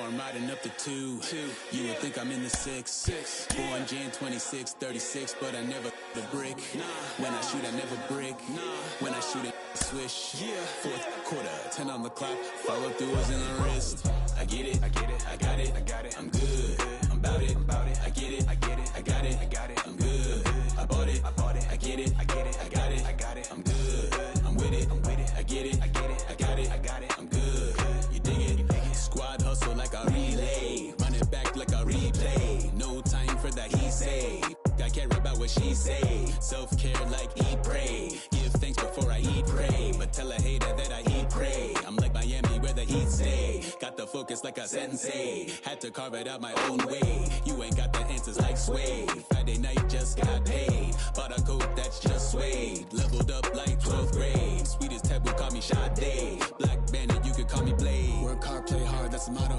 I'm riding up the two. You would think I'm in the six. Born Jan 26, 36, but I never the brick. When I shoot, I never brick. When I shoot it, swish. Fourth quarter, 10 on the clock. Follow through is in the wrist. I get it, I got it, I'm good. I'm about it, I get it, I got it, I'm good. I bought it, I get it, I got it, I'm good. I'm with it, I get it, I got it, I'm good. You dig it? Squad hustle like a relay, run it back like a replay. No time for that he say. I care about what she say. Self-care like eat, pray. Give thanks before I eat, pray. But tell a hater that I eat, pray. I'm like Miami where the heat stay. Got the focus like a sensei. Had to carve it out my own way. You ain't got the answers like Sway. Friday night just got paid. Bought a coat that's just suede. Leveled up like 12th grade. Sweetest taboo, call me Sade. Black Bandit, you could call me Blade. Work hard, play hard, that's the motto.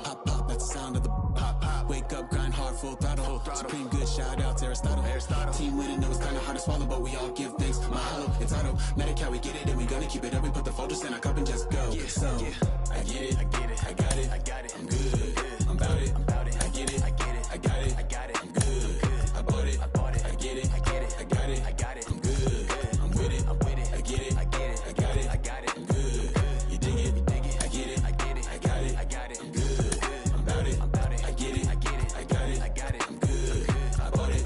Pop, pop, that's the sound of the pop. Wake up, grind hard, full throttle. Supreme good, shout out to Aristotle. Team winning, know it's kinda hard to swallow, but we all give thanks. Mahalo, it's auto. Medic, we get it, and we gonna keep it up. We put the folders in our cup and just go. I get it, I got it, I'm good. I'm about it, I get it, I got it, I'm good. I bought it, I get it, I got it, I'm good. I'm with it, I get it, I got it, I'm good. You dig it, I get it, I got it, I'm good. I'm about it, I get it, I got it, I'm good. I bought it,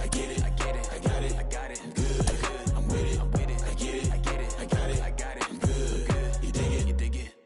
I get it, I got it, I'm good. I'm with it, I get it, I got it, I'm good. You dig it?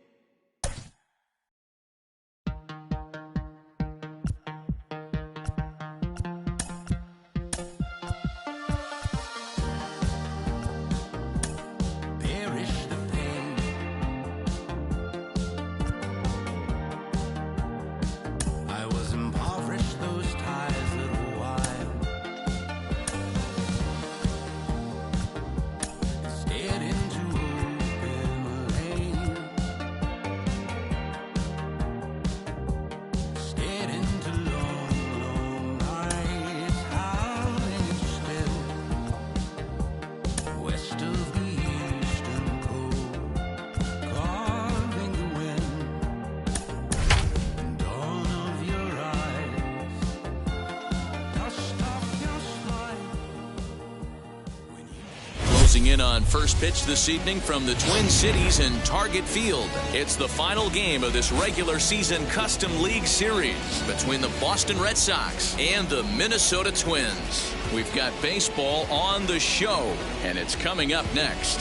In on first pitch this evening from the Twin Cities and Target Field. It's the final game of this regular season Custom League Series between the Boston Red Sox and the Minnesota Twins. We've got baseball on the show, and it's coming up next.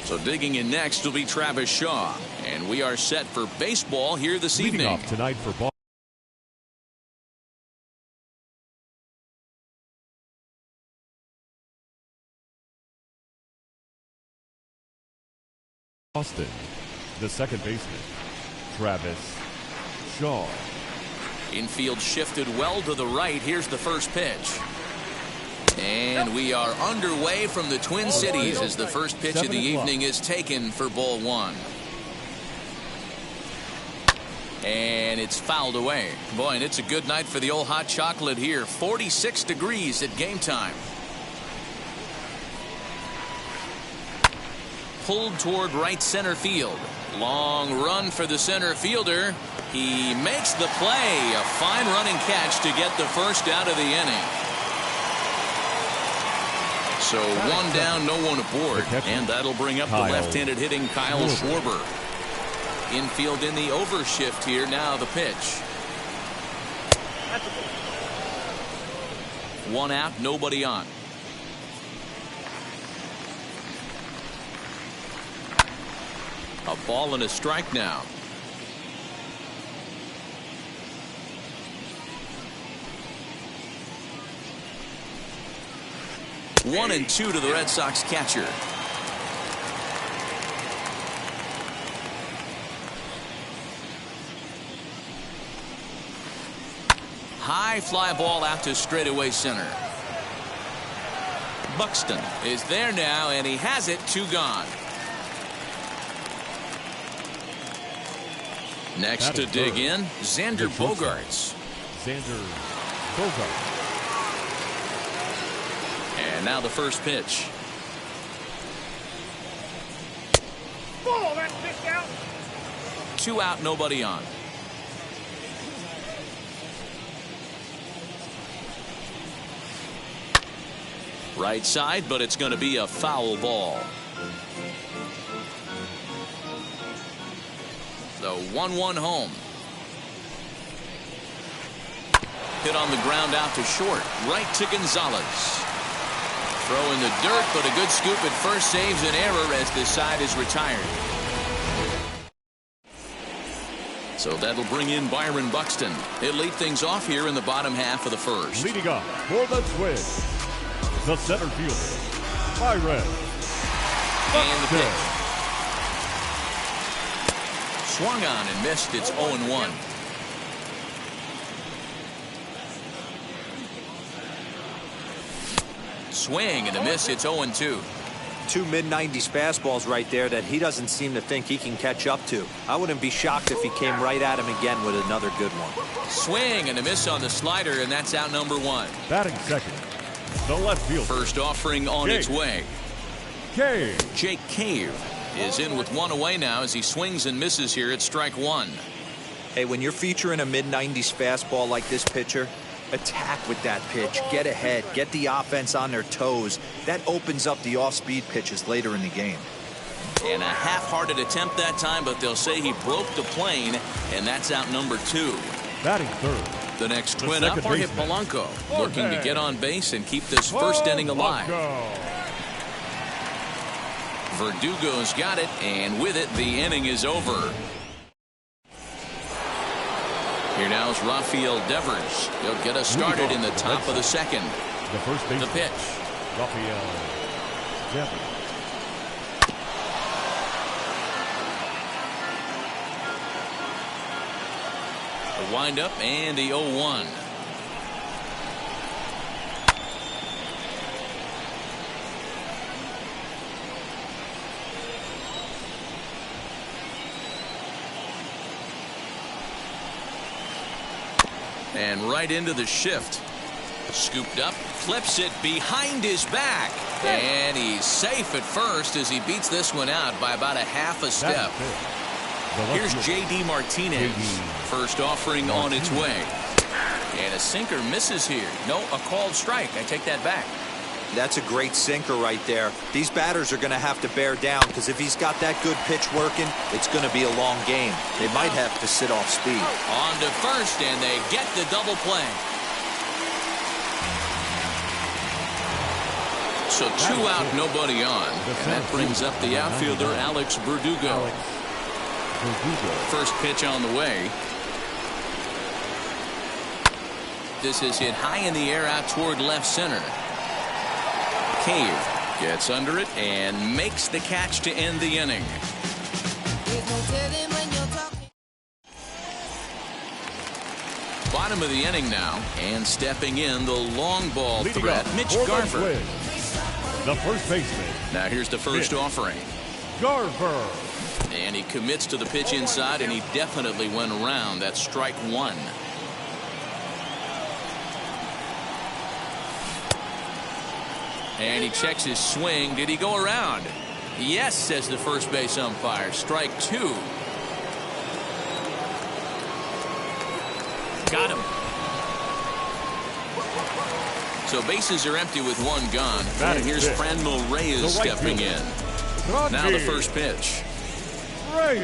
So digging in next will be Travis Shaw, and we are set for baseball here this evening. Leading off tonight for Boston, the second baseman, Travis Shaw. Infield shifted well to the right. Here's the first pitch. And we are underway from the Twin Cities as the first pitch of the evening is taken for ball one. And it's fouled away. Boy, and it's a good night for the old hot chocolate here. 46 degrees at game time. Pulled toward right center field. Long run for the center fielder. He makes the play. A fine running catch to get the first out of the inning. So one down, no one aboard. And that'll bring up the left-handed hitting Kyle Schwarber. Infield in the overshift here. Now the pitch. One out, nobody on. A ball and a strike now. One and two to the Red Sox catcher. High fly ball out to straightaway center. Buxton is there now, and he has it. Two gone. Next to dig in, Xander Bogaerts. Xander Bogaerts. And now the first pitch. 2 out, nobody on. Right side, but it's going to be a foul ball. The 1-1 home. Hit on the ground out to short. Right to Gonzalez. Throw in the dirt, but a good scoop at first saves an error as this side is retired. So that'll bring in Byron Buxton. He'll lead things off here in the bottom half of the first. Leading up for the Twins, the center fielder, Byron And the Buxton. pitch. Swung on and missed. It's 0-1. Swing and a miss. It's 0-2. 2 mid-90s fastballs right there that he doesn't seem to think he can catch up to. I wouldn't be shocked if he came right at him again with another good one. Swing and a miss on the slider, and that's out number 1. Batting second, the left fielder, First offering on its way. Cave. Jake Cave is in with 1 away now as he swings and misses here at strike 1. Hey, when you're featuring a mid-90s fastball like this pitcher, attack with that pitch. Get ahead. Get the offense on their toes. That opens up the off-speed pitches later in the game. And a half-hearted attempt that time, but they'll say he broke the plane, and that's out number 2. Batting third, The next The twin up second are baseman, Polanco, looking to get on base and keep this first inning alive. Verdugo's got it, and with it, the inning is over. Here now is Rafael Devers. He'll get us started in the top of the second. the first baseman, The pitch. Rafael Devers. The windup and the 0-1. And right into the shift. Scooped up, flips it behind his back. And he's safe at first as he beats this one out by about a half a step. Here's J.D. Martinez. First offering on its way. And a sinker misses here. No, a called strike. I take that back. That's a great sinker right there. These batters are going to have to bear down because if he's got that good pitch working, it's going to be a long game. They might have to sit off speed. On to first, and they get the double play. So 2 out, nobody on. And that brings up the outfielder, Alex Verdugo. First pitch on the way. This is hit high in the air out toward left center. Cave gets under it and makes the catch to end the inning. Bottom of the inning now, and stepping in the long ball threat, Mitch Garver. The first baseman. Now here's the first offering. Garver. And he commits to the pitch inside, and he definitely went around. That's strike 1. And he checks his swing. Did he go around? Yes, says the first base umpire. Strike 2. Got him. So bases are empty with 1 gone. And here's Franmil Reyes stepping in. Now the first pitch. Reyes.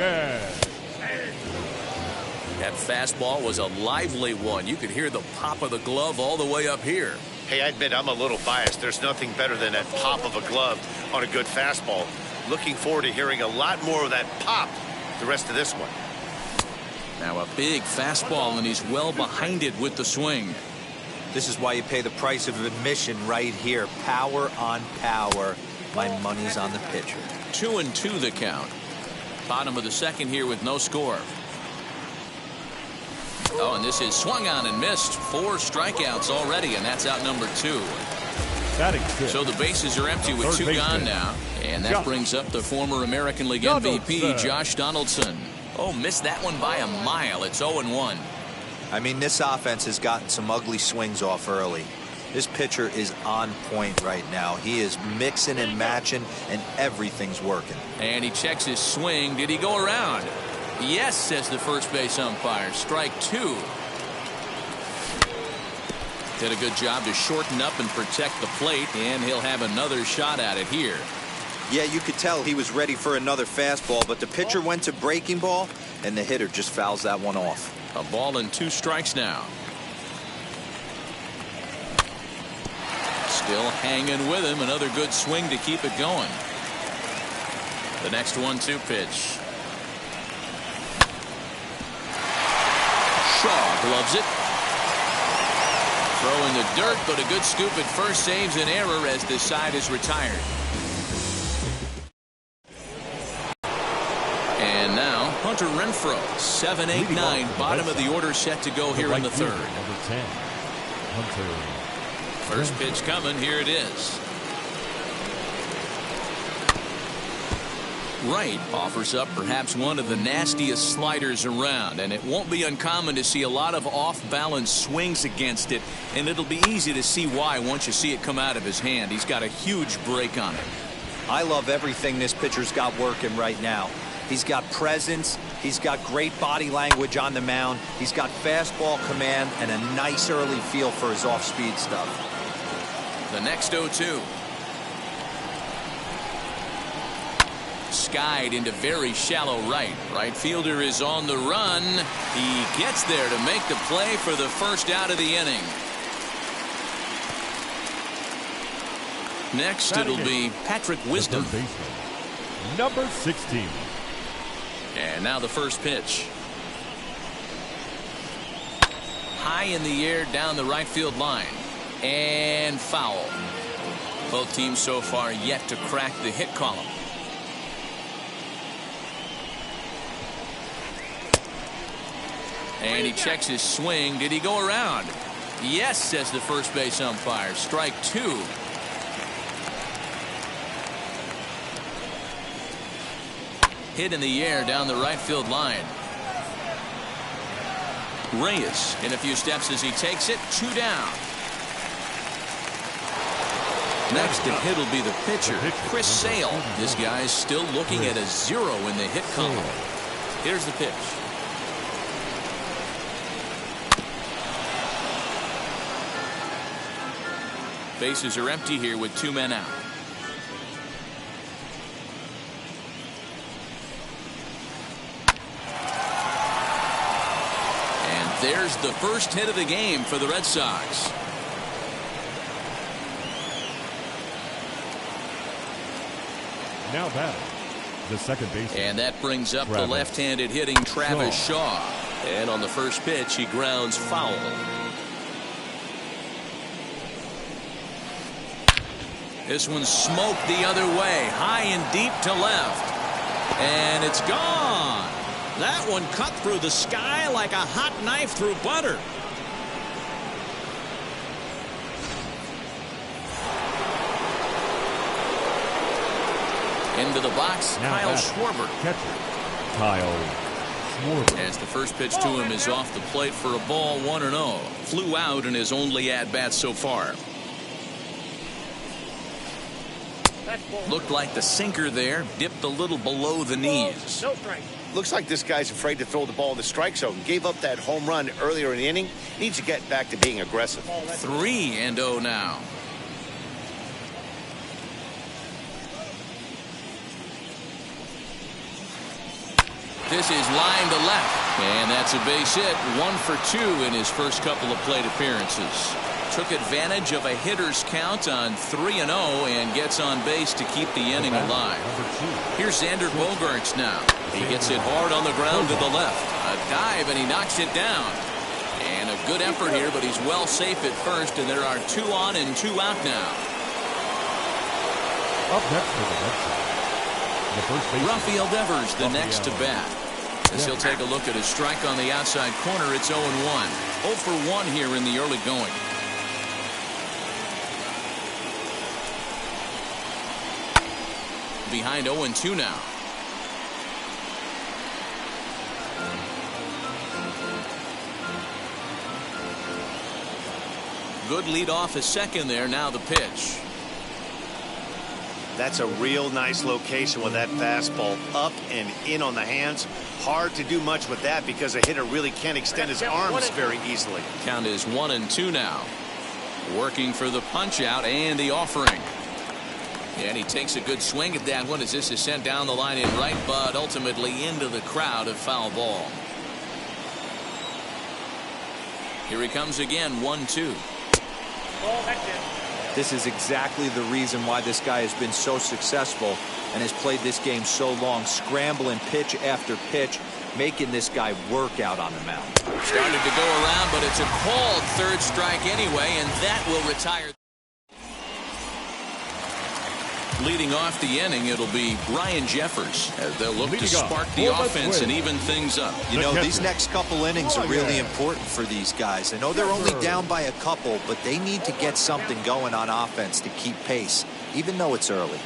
That fastball was a lively one. You could hear the pop of the glove all the way up here. Hey, I admit I'm a little biased. There's nothing better than that pop of a glove on a good fastball. Looking forward to hearing a lot more of that pop the rest of this one. Now a big fastball, and he's well behind it with the swing. This is why you pay the price of admission right here. Power on power. My money's on the pitcher. 2-2 the count. Bottom of the second here with no score. Oh, and this is swung on and missed. 4 strikeouts already, and that's out number 2. So the bases are empty with 2 gone now. And that brings up the former American League MVP, Josh Donaldson. Oh, missed that one by a mile. It's 0-1. I mean, this offense has gotten some ugly swings off early. This pitcher is on point right now. He is mixing and matching, and everything's working. And he checks his swing. Did he go around? Yes, says the first base umpire. Strike 2. Did a good job to shorten up and protect the plate, and he'll have another shot at it here. Yeah, you could tell he was ready for another fastball, but the pitcher went to breaking ball, and the hitter just fouls that one off. A ball and 2 strikes now. Still hanging with him. Another good swing to keep it going. The next 1-2 pitch. Shaw gloves it. Throw in the dirt, but a good scoop at first saves an error as the side is retired. And now Hunter Renfroe, 7, 8, 9, bottom of the order set to go here in the third. Number 10, Hunter. First pitch coming. Here it is. Right offers up perhaps one of the nastiest sliders around, and it won't be uncommon to see a lot of off-balance swings against it, and it'll be easy to see why once you see it come out of his hand. He's got a huge break on it. I love everything this pitcher's got working right now. He's got presence, he's got great body language on the mound, he's got fastball command and a nice early feel for his off-speed stuff. The next 0-2. Skied into very shallow right. Right fielder is on the run. He gets there to make the play for the first out of the inning. Next it'll be Patrick Wisdom. Number 16. And now the first pitch. High in the air down the right field line. And foul. Both teams so far yet to crack the hit column. And he checks his swing. Did he go around? Yes, says the first base umpire. Strike 2. Hit in the air down the right field line. Reyes in a few steps as he takes it. 2 down. Next to hit will be the pitcher, Chris Sale. This guy's still looking at a 0 in the hit column. Here's the pitch. Bases are empty here with 2 men out. And there's the first hit of the game for the Red Sox. Now that the second baseman. And that brings up the left-handed hitting Travis Shaw. And on the first pitch, he grounds foul. This one's smoked the other way, high and deep to left. And it's gone. That one cut through the sky like a hot knife through butter. Into the box, now Kyle Schwarber. Catcher, Kyle Schwarber. As the first pitch to him is off the plate for a ball, 1-0. Flew out in his only at-bat so far. Looked like the sinker there, dipped a little below the knees. Looks like this guy's afraid to throw the ball in the strike zone. Gave up that home run earlier in the inning. Needs to get back to being aggressive. 3-0 now. This is line to left. And that's a base hit. 1 for 2 in his first couple of plate appearances. Took advantage of a hitter's count on 3-0 and gets on base to keep the inning alive. Here's Xander Bogaerts now. He gets it hard on the ground to the left. A dive and he knocks it down. And a good effort here, but he's well safe at first, and there are 2 on and 2 out now. Up next for the Red Sox, the first baseman, Rafael Devers, the next to bat. As he'll take a look at his strike on the outside corner, it's 0-1. 0 for 1 here in the early going. Behind 0-2 now. Good lead off his second there. Now the pitch. That's a real nice location with that fastball up and in on the hands. Hard to do much with that because a hitter really can't extend his arms very easily. Count is 1-2 now. Working for the punch out and the offering. And he takes a good swing at that one as this is sent down the line in right, but ultimately into the crowd, a foul ball. Here he comes again, 1-2. This is exactly the reason why this guy has been so successful and has played this game so long, scrambling pitch after pitch, making this guy work out on the mound. Started to go around, but it's a called third strike anyway, and that will retire. Leading off the inning, it'll be Brian Jeffers as they'll look to spark the offense and even things up. You know, these next couple innings are really important for these guys. I know they're only down by a couple, but they need to get something going on offense to keep pace, even though it's early.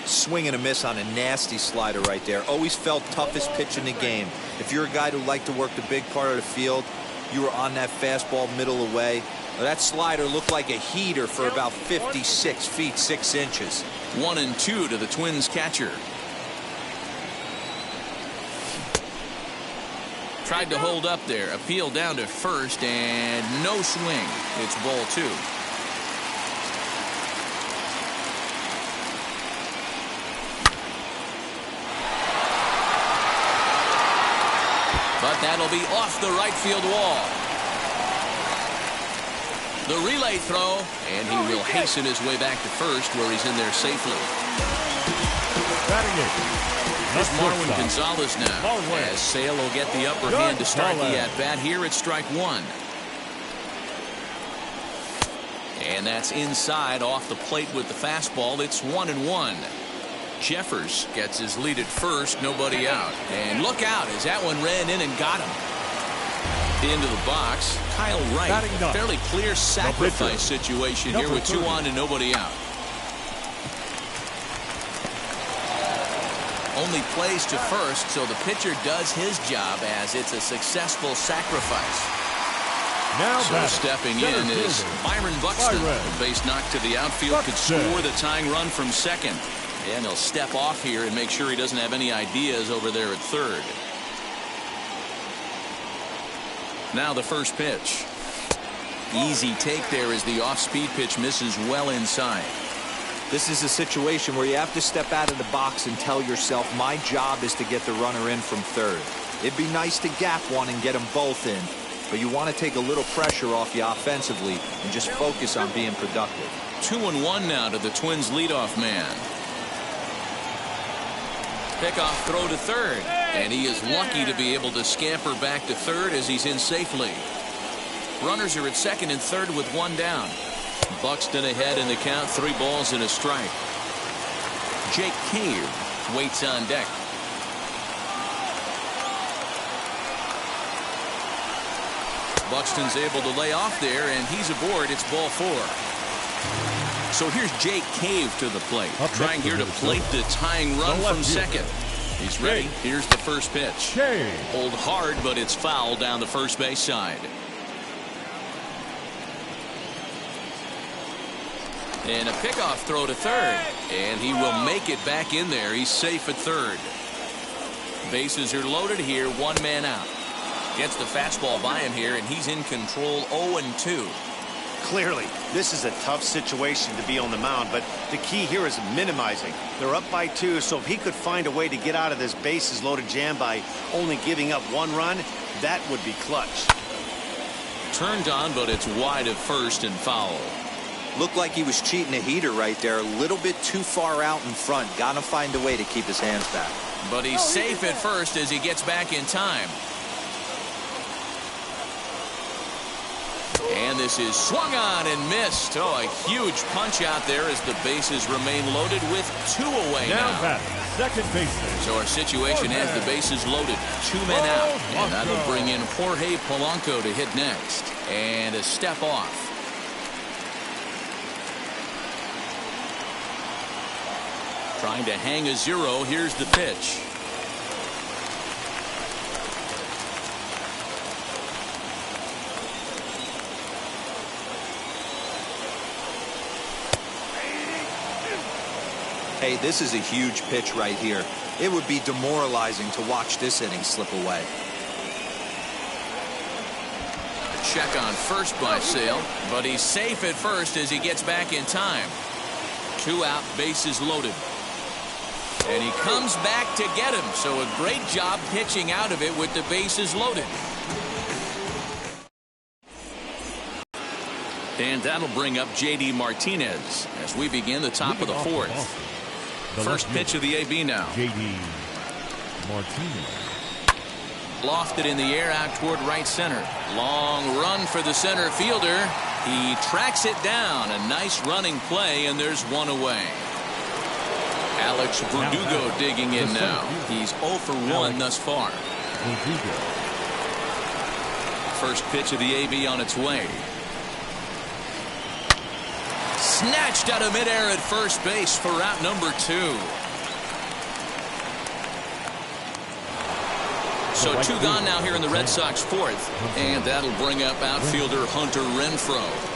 Swing and a miss on a nasty slider right there. Always felt toughest pitch in the game. If you're a guy who liked to work the big part of the field, you were on that fastball middle away. That slider looked like a heater for about 56 feet 6 inches. 1-2 to the Twins catcher. Tried to hold up there. Appeal down to first and no swing. It's ball 2. But that'll be off the right field wall. The relay throw, and he will hasten his way back to first where he's in there safely. Here's Marwin Gonzalez now as Sale will get the upper hand to start the at-bat. Here it's strike 1. And that's inside off the plate with the fastball. It's 1-1. Jeffers gets his lead at first, nobody out. And look out as that one ran in and got him. Into the box, Kyle Wright. Fairly clear sacrifice situation here with 2 on and nobody out. Only plays to first, so the pitcher does his job as it's a successful sacrifice. So stepping in is Byron Buxton. A base knock to the outfield could score the tying run from second. And he'll step off here and make sure he doesn't have any ideas over there at third. Now the first pitch. Easy take there as the off-speed pitch misses well inside. This is a situation where you have to step out of the box and tell yourself, my job is to get the runner in from third. It'd be nice to gap one and get them both in, but you want to take a little pressure off you offensively and just focus on being productive. 2-1 now to the Twins leadoff man. Pickoff throw to third, and he is lucky to be able to scamper back to third as he's in safely. Runners are at second and third with 1 down. Buxton ahead in the count, 3 balls and a strike. Jake Cave waits on deck. Buxton's able to lay off there, and he's aboard. It's ball 4. So here's Jake Cave to the plate, trying here to plate the tying run from second. He's ready. Here's the first pitch. Hold hard, but it's foul down the first base side. And a pickoff throw to third, and he will make it back in there. He's safe at third. Bases are loaded here, 1 man out. Gets the fastball by him here, and he's in control. 0-2. Clearly, this is a tough situation to be on the mound, but the key here is minimizing. They're up by 2, so if he could find a way to get out of this bases loaded jam by only giving up 1 run, that would be clutch. Turned on, but it's wide at first and foul. Looked like he was cheating a heater right there, a little bit too far out in front. Gotta find a way to keep his hands back. But he's safe at first as he gets back in time. And this is swung on and missed. Oh, a huge punch out there as the bases remain loaded with 2 away now. Second baseman. So our situation has the bases loaded, 2 men out. And that'll bring in Jorge Polanco to hit next. And a step off. Trying to hang a 0. Here's the pitch. Hey, this is a huge pitch right here. It would be demoralizing to watch this inning slip away. A check on first by Sale, but he's safe at first as he gets back in time. 2 out, bases loaded. And he comes back to get him, so a great job pitching out of it with the bases loaded. And that'll bring up J.D. Martinez as we begin the top of the 4th. First pitch of the AB now. J.D. Martinez. Lofted in the air out toward right center. Long run for the center fielder. He tracks it down. A nice running play, and there's one away. Alex Verdugo digging in now. He's 0 for 1 thus far. First pitch of the AB on its way. Snatched out of midair at first base for out number 2. So 2 gone now here in the Red Sox 4th. And that'll bring up outfielder Hunter Renfroe.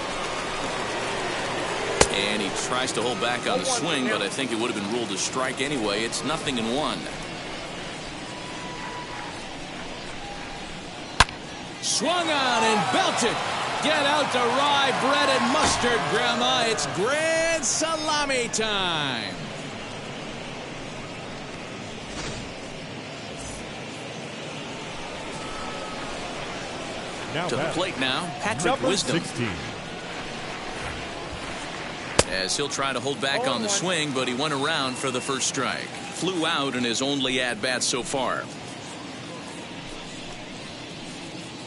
And he tries to hold back on the swing, but I think it would have been ruled a strike anyway. It's 0-1. Swung on and belted. Get out the rye bread and mustard, Grandma. It's grand salami time. Now to the plate now, Patrick Wisdom. 16. As he'll try to hold back on the swing, but he went around for the first strike. Flew out in his only at-bat so far.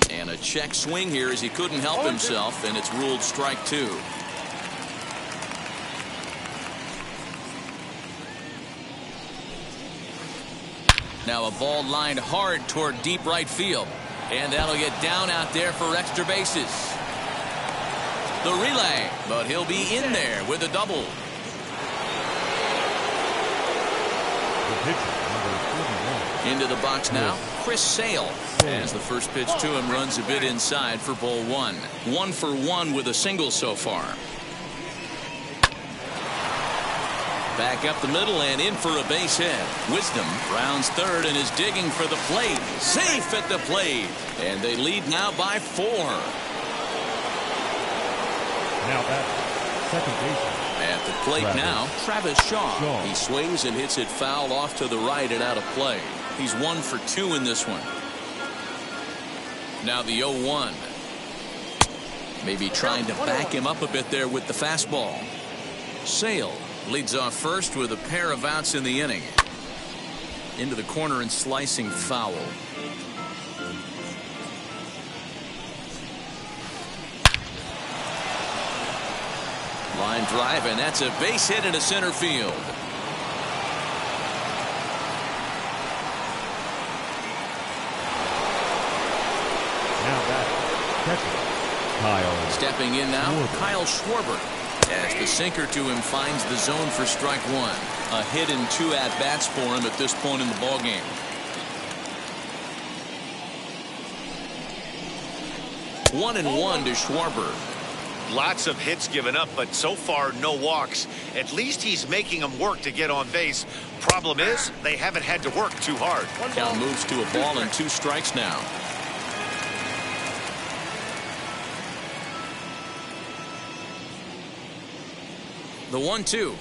And a check swing here as he couldn't help himself, and it's ruled strike 2. Now a ball lined hard toward deep right field. And that'll get down out there for extra bases. The relay, but he'll be in there with a double. Into the box now, Chris Sale. As the first pitch to him runs a bit inside for ball 1. 1 for 1 with a single so far. Back up the middle and in for a base hit. Wisdom rounds third and is digging for the plate. Safe at the plate. And they lead now by 4. Now back, second baseman. At the plate now, Travis Shaw. He swings and hits it foul off to the right and out of play. He's 1 for 2 in this one. Now the 0-1. Maybe trying to back him up a bit there with the fastball. Sale leads off first with a pair of outs in the inning. Into the corner and slicing foul. Line drive, and that's a base hit into center field. Now back, catcher Kyle. Stepping in now, Schwarber. Kyle Schwarber. As the sinker to him finds the zone for strike 1. A hit and 2 at-bats for him at this point in the ballgame. One and 1 to Schwarber. Lots of hits given up, but so far no walks. At least he's making them work to get on base. Problem is, they haven't had to work too hard. Count moves to a ball and 2 strikes now. The 1-2.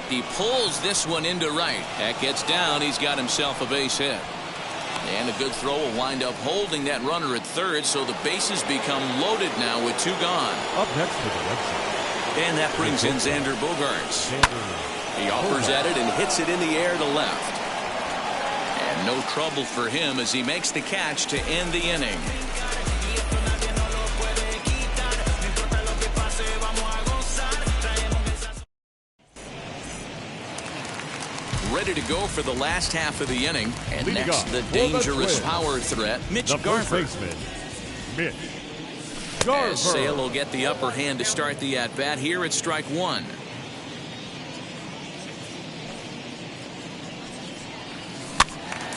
He pulls this one into right. That gets down. He's got himself a base hit. And a good throw will wind up holding that runner at third, so the bases become loaded now with 2 gone. Up next to the Red Sox. And that brings in Xander Bogaerts. He offers at it and hits it in the air to left. And no trouble for him as he makes the catch to end the inning. Ready to go for the last half of the inning. And Leading next, up the for the dangerous Twins, power threat, Mitch the first Garver. baseman, Mitch Garver. As Sale will get the upper hand to start the at-bat here at strike 1.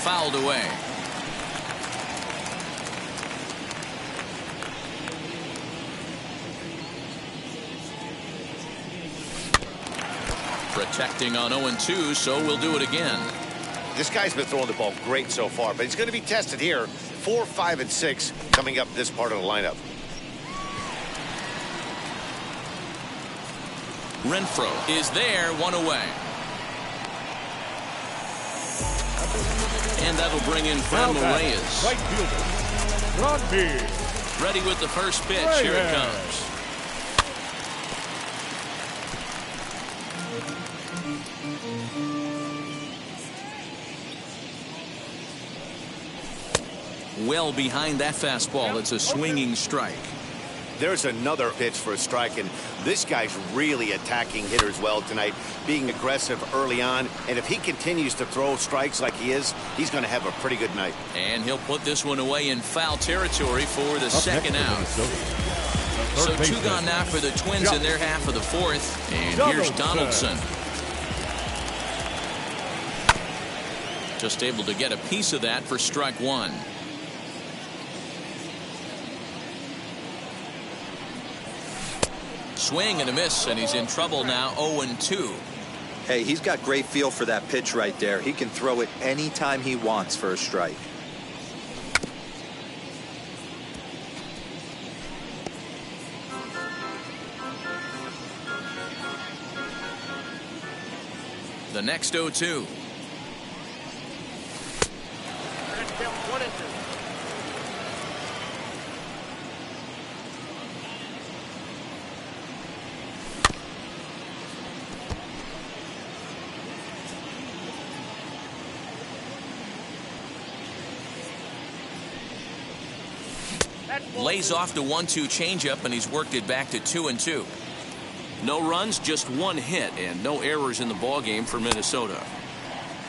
Fouled away. Protecting on 0-2, so we'll do it again. This guy's been throwing the ball great so far, but he's going to be tested here. 4, 5, and 6 coming up this part of the lineup. Renfro is there, 1 away. And that'll bring in Fernando Reyes. Right fielder, Grande. Ready with the first pitch. Reyes. Here it comes. Well behind that fastball. It's a swinging strike. There's another pitch for a strike, and this guy's really attacking hitters well tonight, being aggressive early on, and if he continues to throw strikes like he is, he's going to have a pretty good night. And he'll put this one away in foul territory for the second out. So 2 gone now for the Twins in their half of the 4th, and here's Donaldson. Just able to get a piece of that for strike 1. Swing and a miss, and he's in trouble now. 0-2. Hey, he's got great feel for that pitch right there. He can throw it anytime he wants for a strike. The next 0-2. Lays off the 1-2 changeup, and he's worked it back to 2-2. No runs, just 1 hit, and no errors in the ballgame for Minnesota.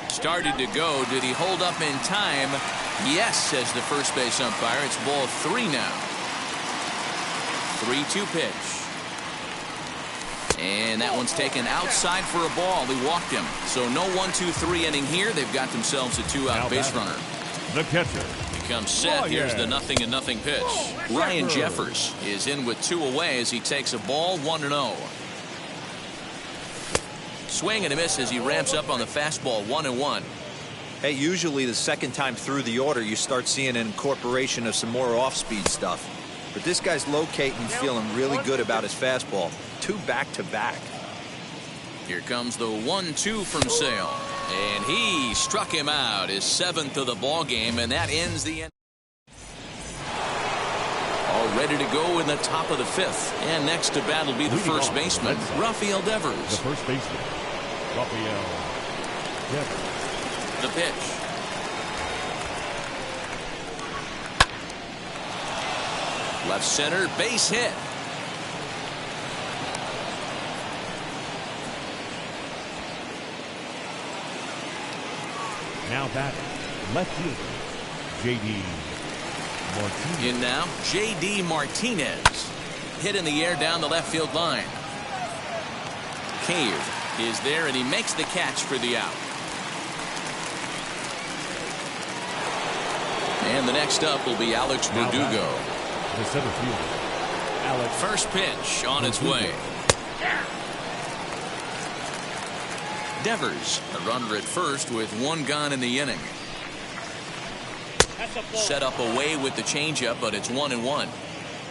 Started to go. Did he hold up in time? Yes, says the first base umpire. It's ball 3 now. 3-2 pitch. And that one's taken outside for a ball. He walked him. So no 1-2-3 inning here. They've got themselves a 2-out base runner. The catcher. Comes set. Here's the 0-0 pitch. Ryan Jeffers is in with 2 away as he takes a ball. 1-0. Swing and a miss as he ramps up on the fastball. 1-1. Hey, usually the second time through the order you start seeing an incorporation of some more off-speed stuff. But this guy's locating, feeling really good about his fastball. 2 back-to-back. Here comes the 1-2 from Sale. And he struck him out, his 7th of the ball game, and that ends the end. All ready to go in the top of the 5th. And next to bat will be the first baseman, Rafael Devers. The first baseman, Rafael Devers. The pitch. Left center, base hit. Now batting, left fielder, J.D. Martinez. In now, J.D. Martinez. Hit in the air down the left field line. Cave is there, and he makes the catch for the out. And the next up will be Alex Verdugo. The center fielder, Alex. First pitch on its way. Devers, a runner at first with 1 gone in the inning. Set up away with the changeup, but it's 1-1.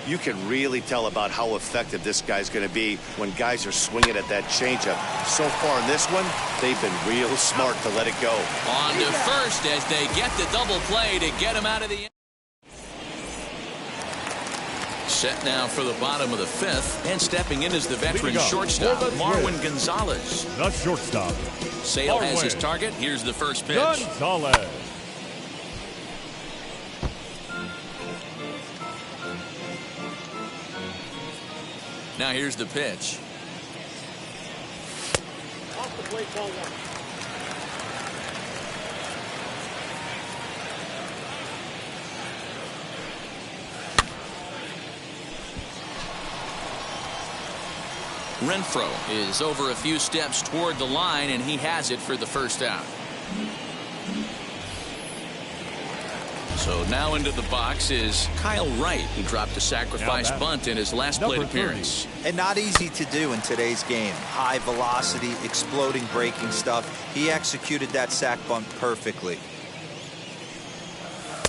You can really tell about how effective this guy's going to be when guys are swinging at that changeup. So far in this one, they've been real smart to let it go. On to first as they get the double play to get him out of the inning. Set now for the bottom of the 5th, and stepping in is the veteran shortstop, Marwin Gonzalez. The shortstop, Sale has his target. Here's the first pitch. Gonzalez. Now here's the pitch. Off the plate, ball 1. Renfro is over a few steps toward the line, and he has it for the first out. So now into the box is Kyle Wright, who dropped a sacrifice bunt in his last plate appearance. And not easy to do in today's game. High velocity, exploding breaking stuff. He executed that sac bunt perfectly.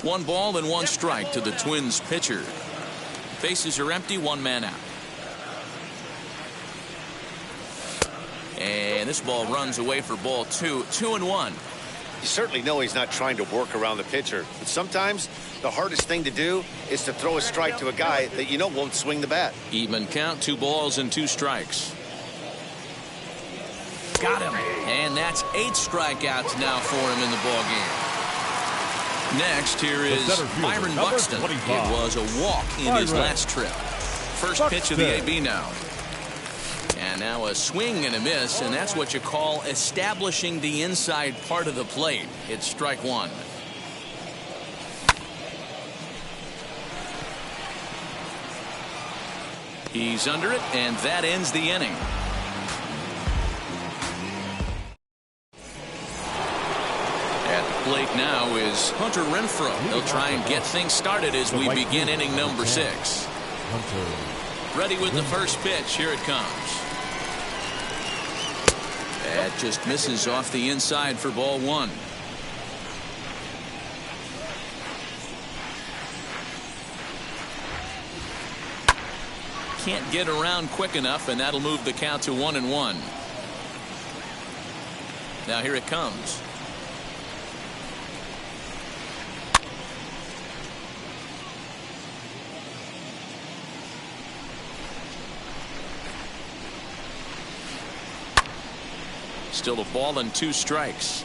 1 ball and 1 strike to the Twins pitcher. Bases are empty, 1 man out. And this ball runs away for ball 2. 2-1. You certainly know he's not trying to work around the pitcher, but sometimes the hardest thing to do is to throw a strike to a guy that you know won't swing the bat. Even count, 2 balls and 2 strikes. Got him. And that's 8 strikeouts now for him in the ball game. Next, here is Byron Buxton. It was a walk in his last trip. First pitch of the AB now. And now a swing and a miss, and that's what you call establishing the inside part of the plate. It's strike 1. He's under it, and that ends the inning. At the plate now is Hunter Renfroe. He'll try and get things started as we begin inning number 6. Ready with the first pitch. Here it comes. That just misses off the inside for ball 1. Can't get around quick enough, and that'll move the count to 1-1. Now here it comes. Still a ball and 2 strikes.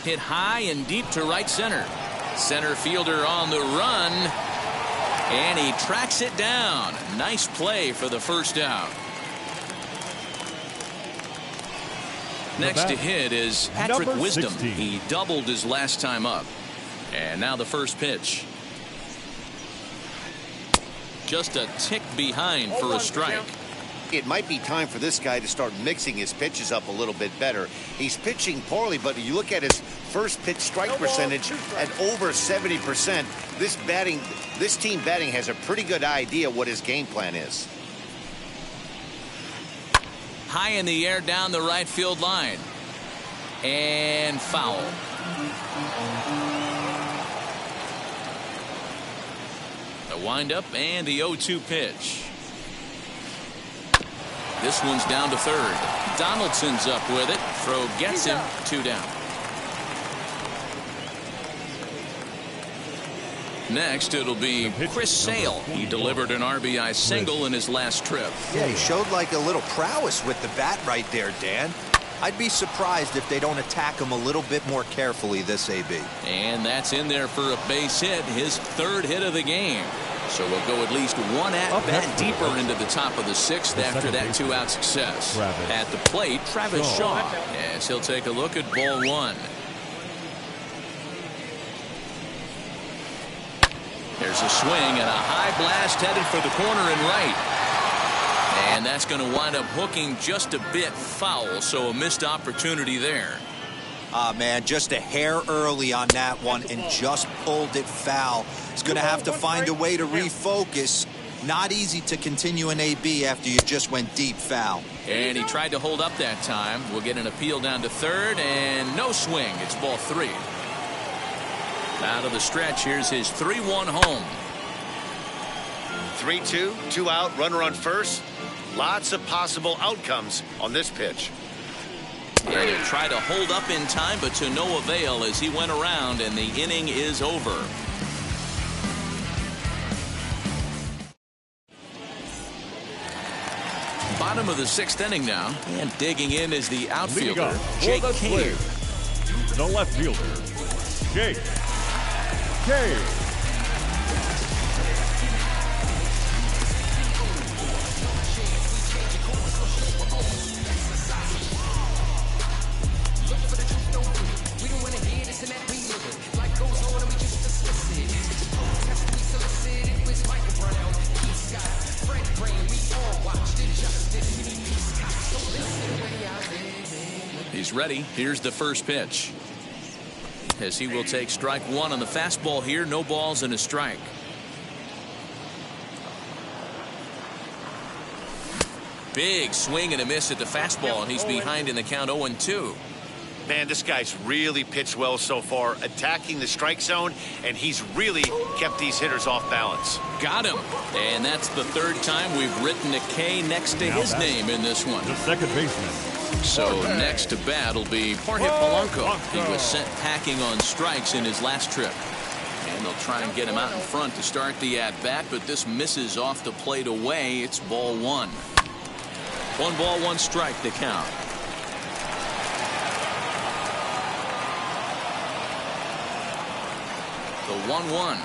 Hit high and deep to right center. Center fielder on the run. And he tracks it down. Nice play for the first out. Next to hit is Patrick Wisdom. He doubled his last time up. And now the first pitch. Just a tick behind for a strike. It might be time for this guy to start mixing his pitches up a little bit better. He's pitching poorly, but you look at his first pitch strike percentage at over 70%. This team batting has a pretty good idea what his game plan is. High in the air down the right field line. And foul. The windup and the 0-2 pitch. This one's down to third. Donaldson's up with it. Throw gets him. 2 down. Next, it'll be Chris Sale. He delivered an RBI single in his last trip. Yeah, he showed like a little prowess with the bat right there, Dan. I'd be surprised if they don't attack him a little bit more carefully this AB. And that's in there for a base hit, his 3rd hit of the game. So we'll go at least 1 at-bat deeper into the top of the 6th after that 2-out success. At the plate, Travis Shaw. Yes, he'll take a look at ball 1. There's a swing and a high blast headed for the corner and right. And that's going to wind up hooking just a bit foul, so a missed opportunity there. Man, just a hair early on that one and just pulled it foul. He's going to have to find a way to refocus. Not easy to continue an AB after you just went deep foul. And he tried to hold up that time. We'll get an appeal down to third, and no swing. It's ball 3. Out of the stretch, here's his 3-1 home. 3-2, 2 out, runner on first. Lots of possible outcomes on this pitch. And he'll try to hold up in time, but to no avail as he went around, and the inning is over. Bottom of the 6th inning now, and digging in is the outfielder, Jake Cave. The left fielder, Jake Cave. ready. Here's the first pitch. As he will take strike one on the fastball here. No balls and a strike. Big swing and a miss at the fastball, and he's behind in the count 0-2. Man, this guy's really pitched well so far, attacking the strike zone, and he's really kept these hitters off balance. Got him. And that's the third time we've written a K next to his name in this one. The second baseman. So next to bat will be Jorge Polanco. He was sent packing on strikes in his last trip. And they'll try and get him out in front to start the at-bat, but this misses off the plate away. It's ball one. 1 ball, 1 strike to count. The 1-1.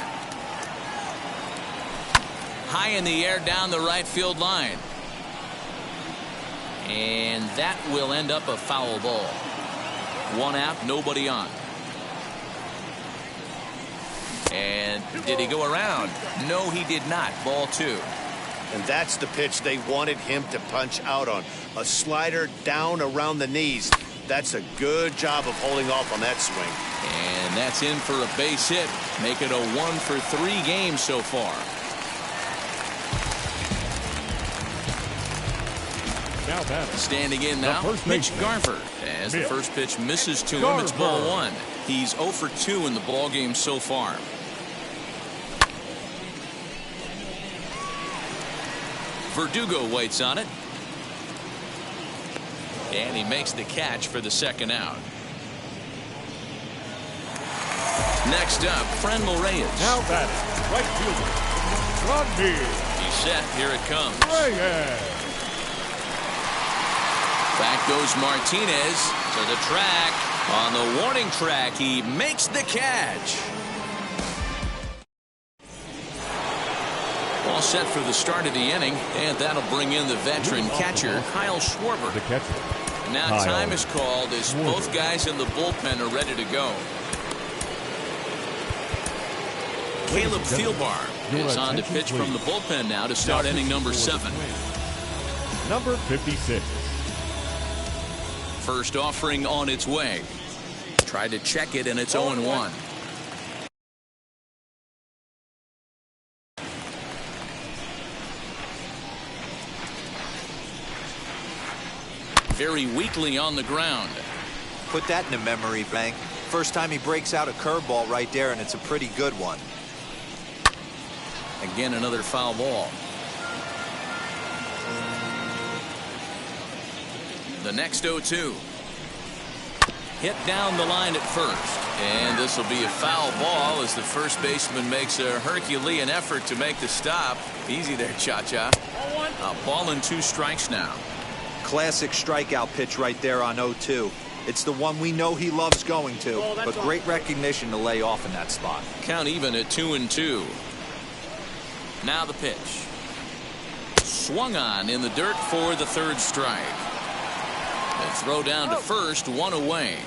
High in the air down the right field line. And that will end up a foul ball. 1 out, nobody on. And did he go around? No, he did not. Ball 2. And that's the pitch they wanted him to punch out on. A slider down around the knees. That's a good job of holding off on that swing. And that's in for a base hit. Make it a 1-for-3 game so far. Now batting. Standing in now, Mitch Garver. As the first pitch misses to him, it's ball 1. He's 0-for-2 in the ball game so far. Verdugo waits on it. And he makes the catch for the second out. Next up, Franmil Reyes. Now batting, right fielder, Rodney. He's set. Here it comes. Reyes. Back goes Martinez to the track. On the warning track, he makes the catch. All set for the start of the inning, and that'll bring in the veteran catcher, Kyle Schwarber. The catcher. Now time is called as both guys in the bullpen are ready to go. Caleb Thielbar is on to pitch from the bullpen now to start inning number 7. Number 56. First offering on its way. Tried to check it, and it's 0-1. Very weakly on the ground. Put that in a memory bank. First time he breaks out a curveball right there, and it's a pretty good one. Again, another foul ball. The next 0-2. Hit down the line at first. And this will be a foul ball as the first baseman makes a Herculean effort to make the stop. Easy there, Cha-Cha. A ball and 2 strikes now. Classic strikeout pitch right there on 0-2. It's the one we know he loves going to, but great recognition to lay off in that spot. Count even at 2-2. Now the pitch. Swung on in the dirt for the third strike. A throw down to first, 1 away.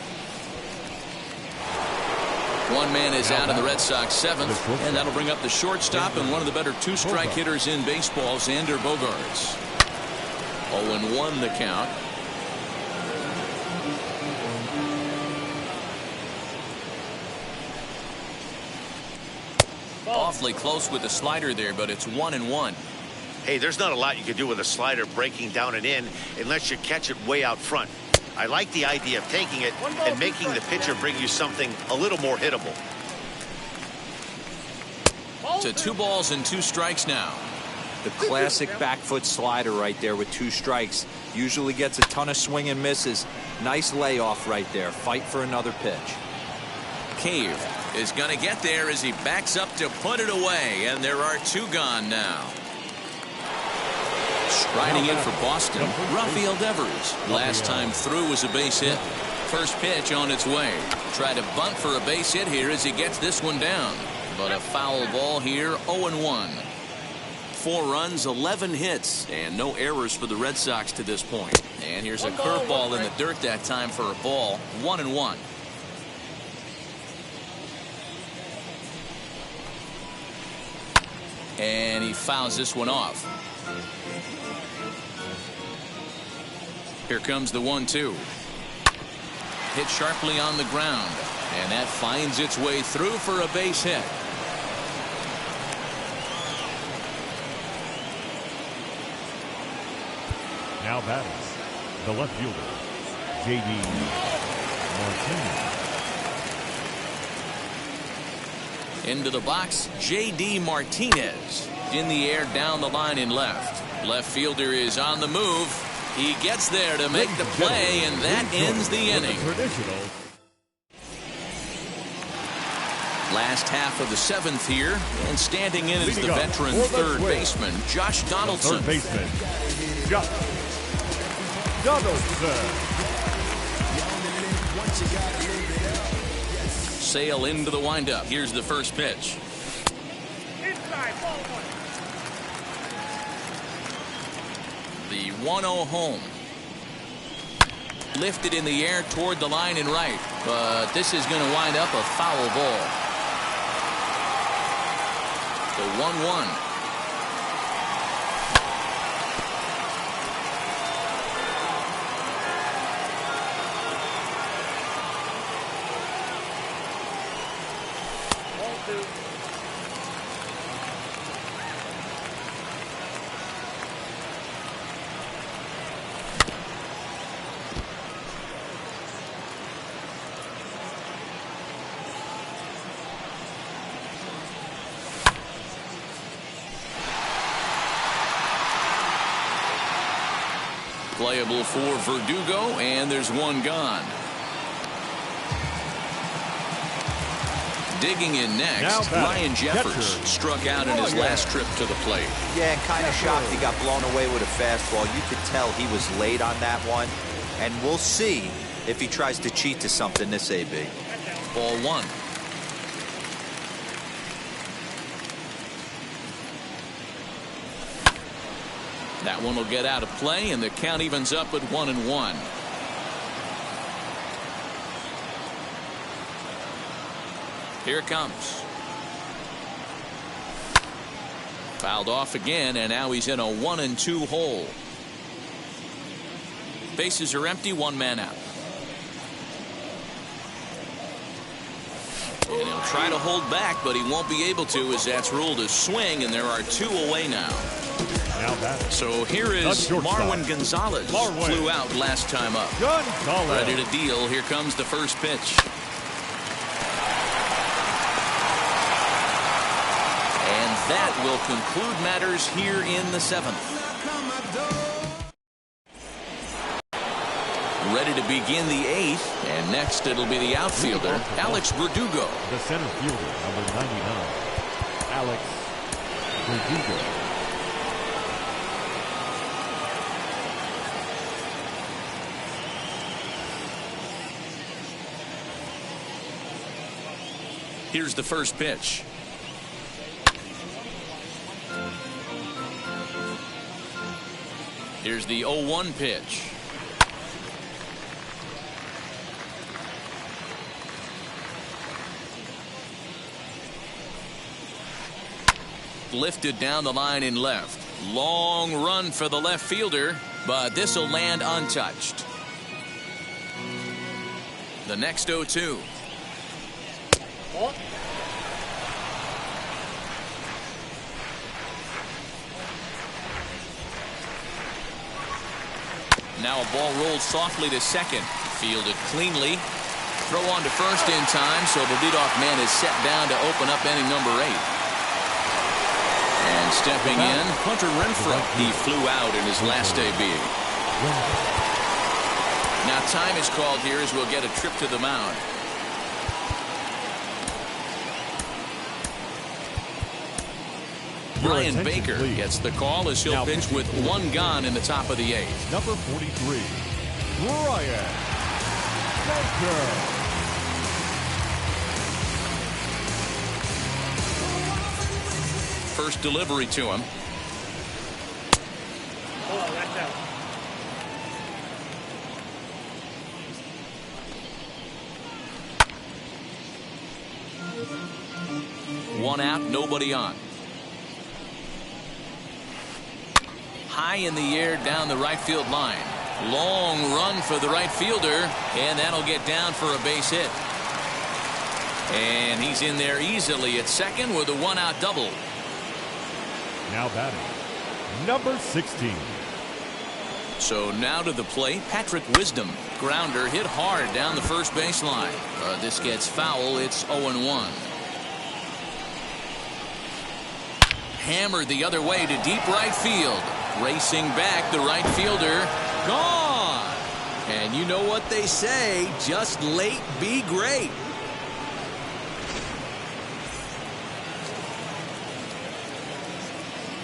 One man is out of the Red Sox 7th, and that'll bring up the shortstop and one of the better 2-strike hitters in baseball, Xander Bogaerts. 0-1 the count. Awfully close with the slider there, but it's 1-1. Hey, there's not a lot you can do with a slider breaking down and in unless you catch it way out front. I like the idea of taking it and making the pitcher bring you something a little more hittable. To 2 balls and 2 strikes now. The classic back foot slider right there with 2 strikes. Usually gets a ton of swing and misses. Nice layoff right there. Fight for another pitch. Cave is going to get there as he backs up to put it away, and there are 2 gone now. Striding in for Boston, Rafael Devers. Last time through was a base hit. First pitch on its way. Try to bunt for a base hit here as he gets this one down. But a foul ball here, 0-1. 4 runs, 11 hits, and no errors for the Red Sox to this point. And here's a curveball in the dirt that time for a ball, 1-1. And he fouls this one off. Here comes the 1-2. hit sharply on the ground, and that finds its way through for a base hit. Now batting, the left fielder, J.D. Martinez. Into the box, J.D. Martinez. In the air down the line in left. Left fielder is on the move. He gets there to make the play, and that ends the inning. Last half of the seventh here, and standing in is the veteran third baseman, Josh Donaldson. Third baseman, Josh Donaldson. Sail into the windup. Here's the first pitch. Inside, ball one. The 1-0 home. Lifted in the air toward the line and right, but this is going to wind up a foul ball. The 1-1. Playable for Verdugo, and there's one gone. Digging in next, Ryan Jeffers struck out in his last trip to the plate. Yeah, kind of shocked he got blown away with a fastball. You could tell he was late on that one, and we'll see if he tries to cheat to something this AB. Ball one. That one will get out of play, and the count evens up at 1-1. Here it comes. Fouled off again, and now he's in a 1-2 hole. Bases are empty, one man out. And he'll try to hold back, but he won't be able to, as that's ruled a swing, and there are two away now. So here is Marwin Gonzalez. Flew out last time up. Ready to deal. Here comes the first pitch. And that will conclude matters here in the seventh. Ready to begin the eighth. And next it'll be the outfielder, Alex Verdugo. The center fielder, number 99, Alex Verdugo. Here's the first pitch. Here's the 0-1 pitch. Lifted down the line in left. Long run for the left fielder, but this will land untouched. The next 0-2. Now a ball rolled softly to second. Fielded cleanly. Throw on to first in time, so the leadoff man is set down to open up inning number 8. And stepping in, Hunter Renfroe. He flew out in his last AB. Now time is called here as we'll get a trip to the mound. Ryan Baker gets the call as he'll pitch with one gone in the top of the 8th. Number 43, Ryan Baker. First delivery to him. Oh, that's out. One out, nobody on. High in the air down the right field line. Long run for the right fielder, and that'll get down for a base hit. And he's in there easily at second with a one-out double. Now batting, number 16. So now to the plate, Patrick Wisdom. Grounder hit hard down the first baseline. This gets foul. It's 0-1. Hammered the other way to deep right field. Racing back, the right fielder. Gone. And you know what they say, just late be great.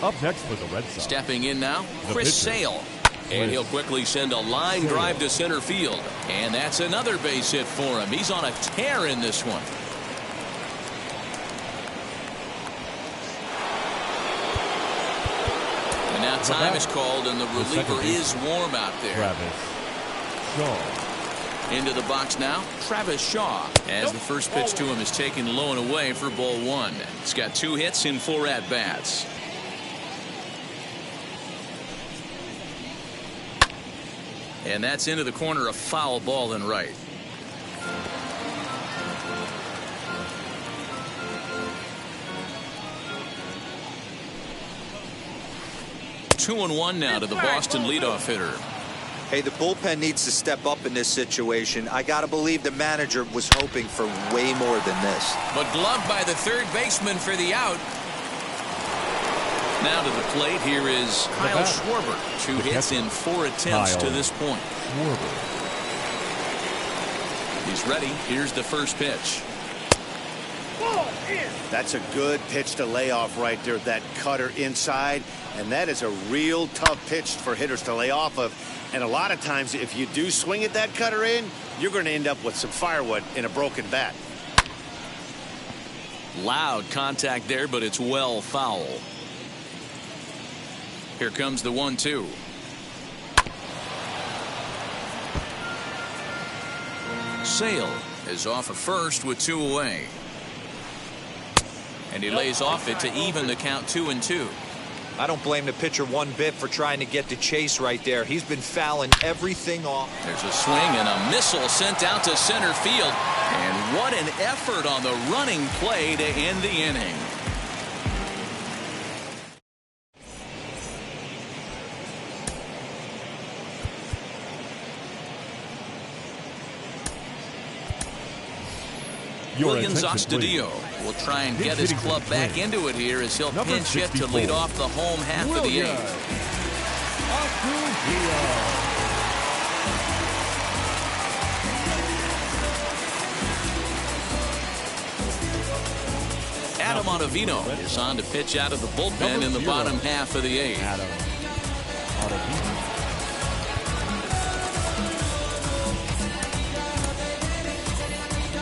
Up next for the Red Sox. Stepping in now, Chris Sale. And he'll quickly send a line drive to center field. And that's another base hit for him. He's on a tear in this one. And now time is called, and the reliever is warm out there. Travis Shaw. Into the box now, Travis Shaw. As the first pitch to him is taken low and away for ball one. He's got 2 hits in 4 at-bats. And that's into the corner, a foul ball and right. Two and one now to the Boston leadoff hitter. Hey, the bullpen needs to step up in this situation. I got to believe the manager was hoping for way more than this. But gloved by the third baseman for the out. Now to the plate, here is Kyle Schwarber. 2 hits in 4 attempts to this point. He's ready. Here's the first pitch. That's a good pitch to lay off right there. That cutter inside. And that is a real tough pitch for hitters to lay off of. And a lot of times, if you do swing at that cutter in, you're going to end up with some firewood in a broken bat. Loud contact there, but it's well foul. Here comes the 1-2. Sale is off of first with 2 away. And he lays off it to even the count 2-2. I don't blame the pitcher one bit for trying to get the chase right there. He's been fouling everything off. There's a swing and a missile sent out to center field. And what an effort on the running play to end the inning. Williams Astudillo will try and get his club back into it here as he'll pinch hit to lead off the home half of the 8th. Adam Ottavino is on to pitch out of the bullpen in the bottom half of the 8th.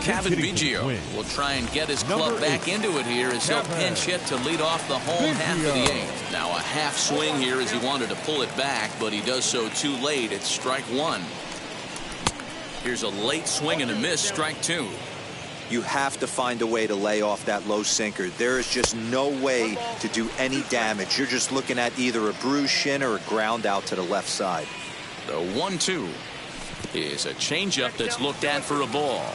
Kevin Biggio will try and get his club back into it here as he'll pinch hit to lead off the home half of the 8th. Now a half swing here as he wanted to pull it back, but he does so too late. It's strike 1. Here's a late swing and a miss, strike 2. You have to find a way to lay off that low sinker. There is just no way to do any damage. You're just looking at either a bruised shin or a ground out to the left side. The 1-2 is a changeup that's looked at for a ball.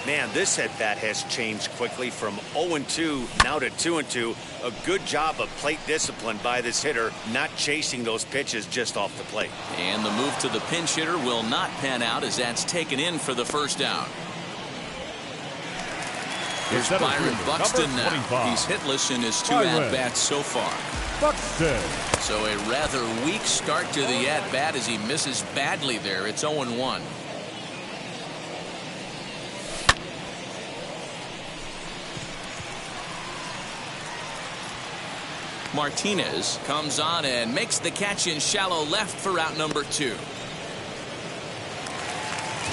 Man, this at-bat has changed quickly from 0-2 now to 2-2. A good job of plate discipline by this hitter, not chasing those pitches just off the plate. And the move to the pinch hitter will not pan out as that's taken in for the first out. Here's Byron Buxton now. He's hitless in his 2 at-bats so far. Buxton. So a rather weak start to the at-bat as he misses badly there. It's 0-1. Martinez comes on and makes the catch in shallow left for out number 2.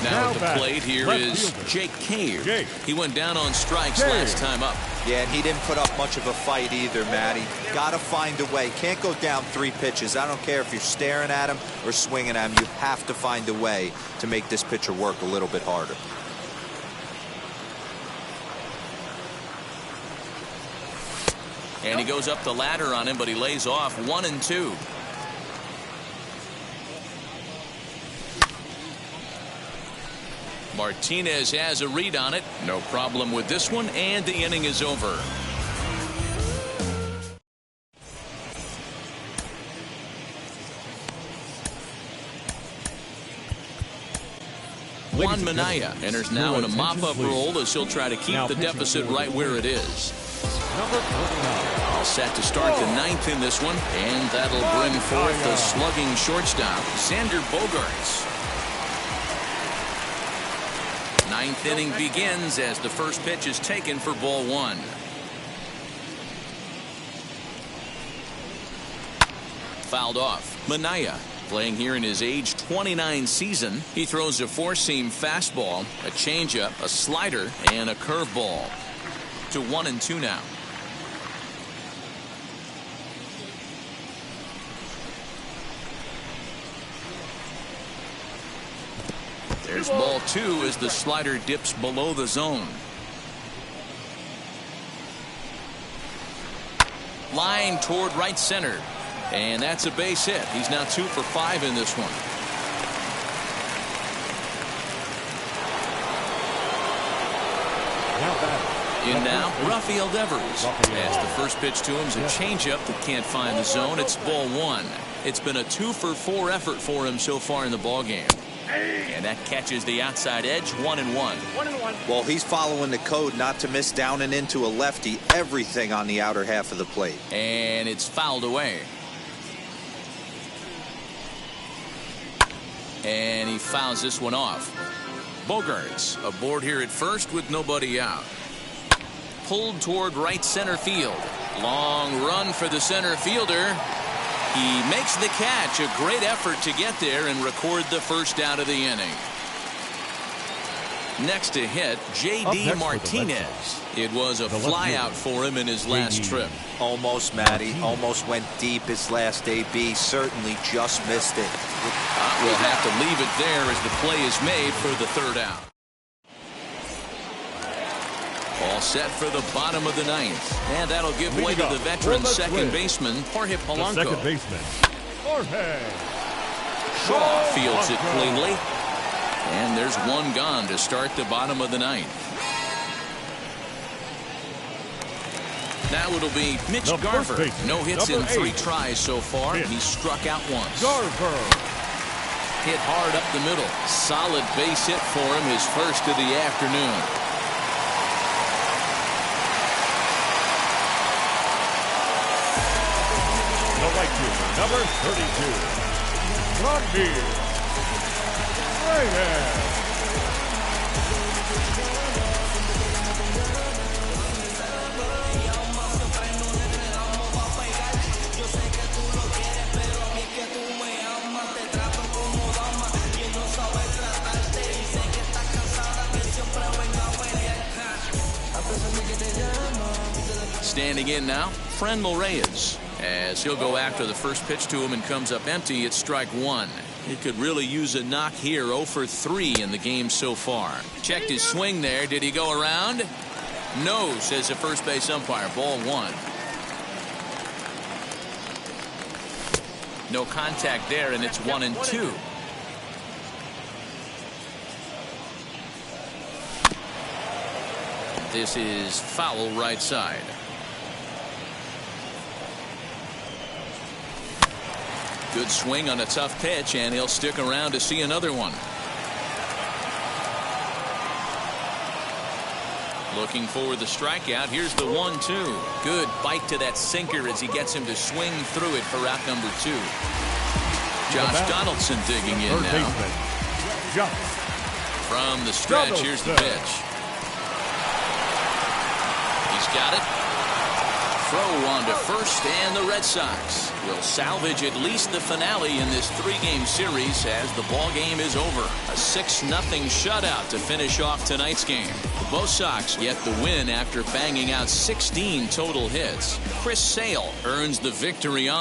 Now at the plate here is Jake Cave. He went down on strikes last time up. Yeah, and he didn't put up much of a fight either, Matty. Got to find a way. Can't go down 3 pitches. I don't care if you're staring at him or swinging at him. You have to find a way to make this pitcher work a little bit harder. And he goes up the ladder on him, but he lays off 1-2. Martinez has a read on it. No problem with this one, and the inning is over. Juan Minaya enters now in a mop-up role as he'll try to keep the deficit right where it is. All set to start the ninth in this one, and that'll bring forth the slugging shortstop, Xander Bogaerts. Ninth inning begins as the first pitch is taken for ball one. Fouled off. Minaya, playing here in his age 29 season, he throws a four-seam fastball, a changeup, a slider, and a curveball. To 1-2 now. There's ball two as the slider dips below the zone. Line toward right center. And that's a base hit. He's now 2 for 5 in this one. In now, Rafael Devers. As the first pitch to him is a changeup that can't find the zone. It's ball one. It's been a 2 for 4 effort for him so far in the ballgame. And that catches the outside edge, 1-1. Well, he's following the code not to miss down and into a lefty. Everything on the outer half of the plate. And it's fouled away. And he fouls this one off. Bogaerts aboard here at first with nobody out. Pulled toward right center field. Long run for the center fielder. He makes the catch. A great effort to get there and record the first out of the inning. Next to hit, J.D. Martinez. It was a flyout for him in his last trip. Almost, Matty. Almost went deep his last AB. Certainly just missed it. We'll have to leave it there as the play is made for the third out. All set for the bottom of the ninth. And that'll give way to the veteran second baseman, Jorge Polanco. Second baseman, Jorge. Shaw fields it cleanly. And there's one gone to start the bottom of the ninth. Now it'll be Mitch Garver. No hits in 3 tries so far. He struck out once. Garver. Hit hard up the middle. Solid base hit for him, his first of the afternoon. The right fielder, number 32, Rodney Reyes. Standing in now, Franmil Reyes. As he'll go after the first pitch to him and comes up empty, it's strike one. He could really use a knock here. 0 for 3 in the game so far. Checked his swing there. Did he go around? No, says the first base umpire. Ball one. No contact there, and it's 1-2. This is foul right side. Good swing on a tough pitch, and he'll stick around to see another one. Looking for the strikeout. Here's the 1-2. Good bite to that sinker as he gets him to swing through it for out number 2. Josh Donaldson digging in now. From the stretch, here's the pitch. He's got it. Throw on to first, and the Red Sox will salvage at least the finale in this 3-game series as the ball game is over. A 6-0 shutout to finish off tonight's game. Both Sox get the win after banging out 16 total hits. Chris Sale earns the victory on